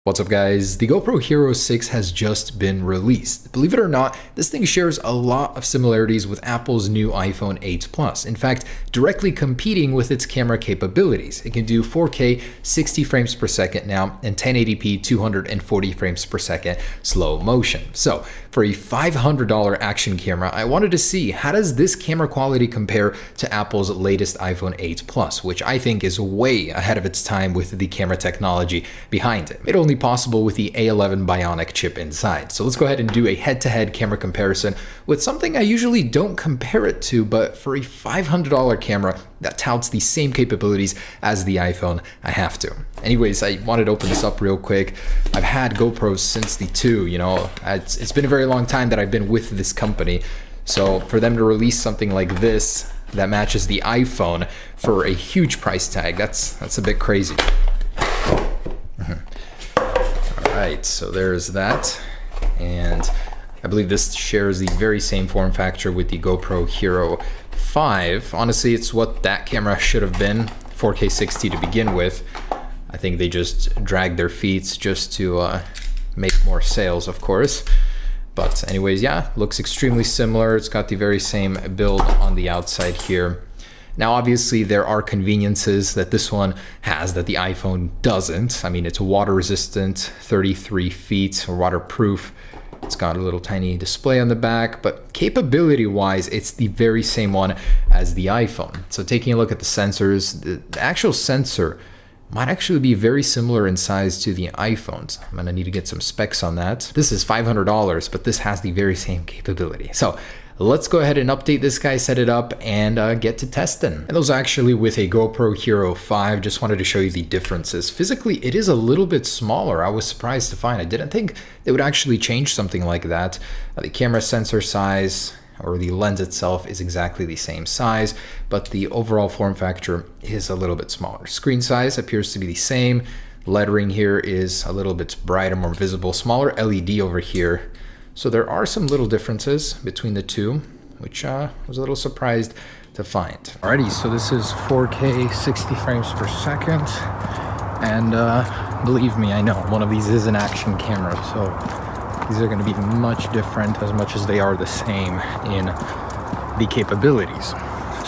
What's up guys, the GoPro Hero 6 has just been released. Believe it or not, this thing shares a lot of similarities with Apple's new iPhone 8 Plus. In fact, directly competing with its camera capabilities. It can do 4K 60 frames per second now and 1080p 240 frames per second slow motion. So for a $500 action camera, I wanted to see how does this camera quality compare to Apple's latest iPhone 8 Plus, which I think is way ahead of its time with the camera technology behind it. It only possible with the A11 Bionic chip inside. So let's go ahead and do a head-to-head camera comparison with something I usually don't compare it to, but for a $500 camera that touts the same capabilities as the iPhone, I have to. Anyways, I wanted to open this up real quick. I've had GoPros since the 2, it's been a very long time that I've been with this company. So for them to release something like this that matches the iPhone for a huge price tag, that's a bit crazy. Alright, so there's that, and I believe this shares the very same form factor with the GoPro Hero 5. Honestly, it's what that camera should have been, 4K 60 to begin with. I think they just dragged their feet just to make more sales, of course. But anyways, yeah, looks extremely similar. It's got the very same build on the outside here. Now, obviously, there are conveniences that this one has that the iPhone doesn't. I mean, it's water resistant, 33 feet, waterproof. It's got a little tiny display on the back, but capability-wise, it's the very same one as the iPhone. So taking a look at the sensors, the actual sensor might actually be very similar in size to the iPhones. I'm gonna need to get some specs on that. This is $500, but this has the very same capability. So let's go ahead and update this guy, set it up, and get to testing. And those actually with a GoPro Hero 5, just wanted to show you the differences. Physically, it is a little bit smaller. I was surprised to find. I didn't think they would actually change something like that. The camera sensor size, or the lens itself, is exactly the same size, but the overall form factor is a little bit smaller. Screen size appears to be the same. Lettering here is a little bit brighter, more visible, smaller LED over here. So there are some little differences between the two, which I was a little surprised to find. Alrighty, so this is 4K 60 frames per second. And believe me, I know one of these is an action camera, so these are gonna be much different as much as they are the same in the capabilities.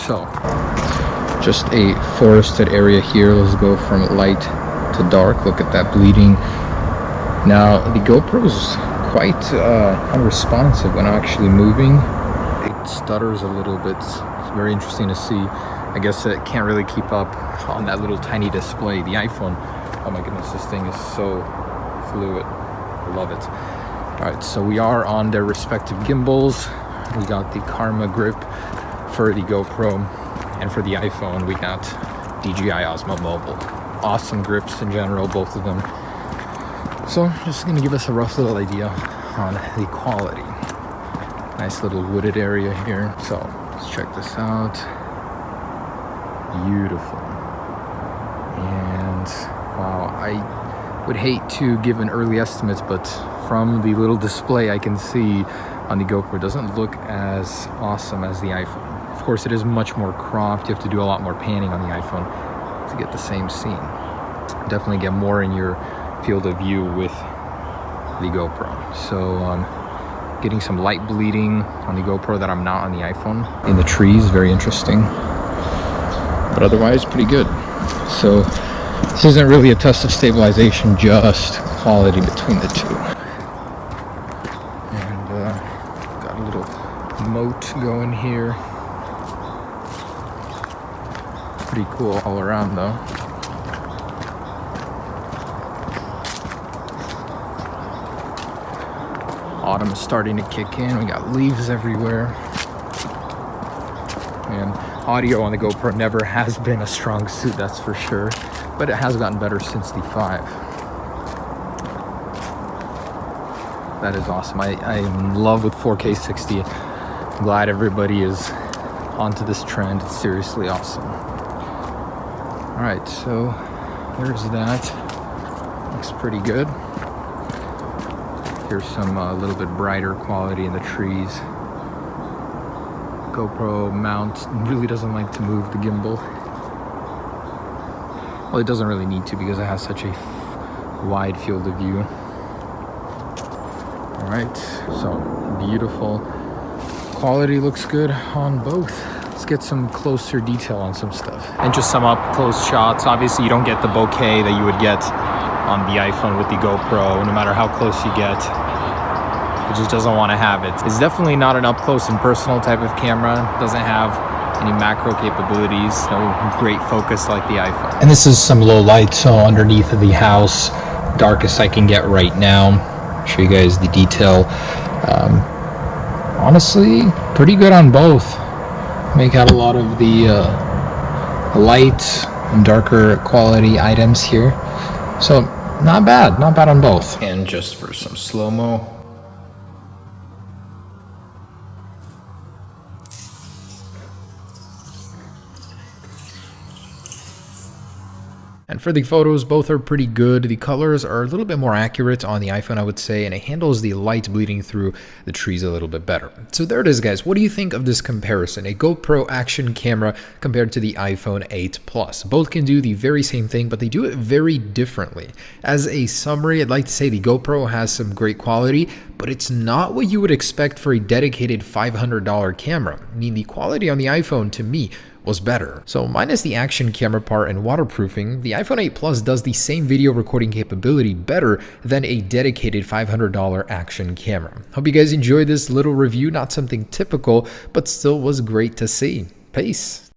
So, just a forested area here. Let's go from light to dark. Look at that bleeding. Now, the GoPro's quite unresponsive when actually moving. It stutters a little bit. It's very interesting to see. I guess it can't really keep up on that little tiny display. The iPhone, oh my goodness, this thing is so fluid. I love it. All right, so we are on their respective gimbals. We got the Karma grip for the GoPro, and for the iPhone, we got DJI Osmo Mobile. Awesome grips in general, both of them. So just gonna give us a rough little idea on the quality. Nice little wooded area here. So let's check this out. Beautiful. And wow, I would hate to give an early estimate, but from the little display I can see on the GoPro, it doesn't look as awesome as the iPhone. Of course, it is much more cropped. You have to do a lot more panning on the iPhone to get the same scene. Definitely get more in your field of view with the GoPro. So getting some light bleeding on the GoPro that I'm not on the iPhone. In the trees, very interesting, but otherwise pretty good. So this isn't really a test of stabilization, just quality between the two. And got a little moat going here. Pretty cool all around though. Autumn is starting to kick in. We got leaves everywhere. And audio on the GoPro never has been a strong suit, that's for sure. But it has gotten better since the 5. That is awesome. I'm in love with 4K 60. I'm glad everybody is onto this trend. It's seriously awesome. Alright, so there's that. Looks pretty good. Here's some a little bit brighter quality in the trees. GoPro mount really doesn't like to move the gimbal. Well, it doesn't really need to because it has such a wide field of view. All right, so beautiful. Quality looks good on both. Let's get some closer detail on some stuff. And just some up close shots. Obviously you don't get the bokeh that you would get on the iPhone with the GoPro, no matter how close you get. It just doesn't want to have it. It's definitely not an up close and personal type of camera. Doesn't have any macro capabilities, no great focus like the iPhone. And this is some low light, so underneath of the house, darkest I can get right now. Show you guys the detail. Honestly, pretty good on both. Make out a lot of the light and darker quality items here. So not bad on both. And just for some slow-mo. And for the photos, both are pretty good. The colors are a little bit more accurate on the iPhone, I would say, and it handles the light bleeding through the trees a little bit better. So there it is, guys. What do you think of this comparison? A GoPro action camera compared to the iPhone 8 Plus. Both can do the very same thing, but they do it very differently. As a summary, I'd like to say the GoPro has some great quality, but it's not what you would expect for a dedicated $500 camera. I mean, the quality on the iPhone, to me, was better. So minus the action camera part and waterproofing, the iPhone 8 Plus does the same video recording capability better than a dedicated $500 action camera. Hope you guys enjoyed this little review, not something typical, but still was great to see. Peace.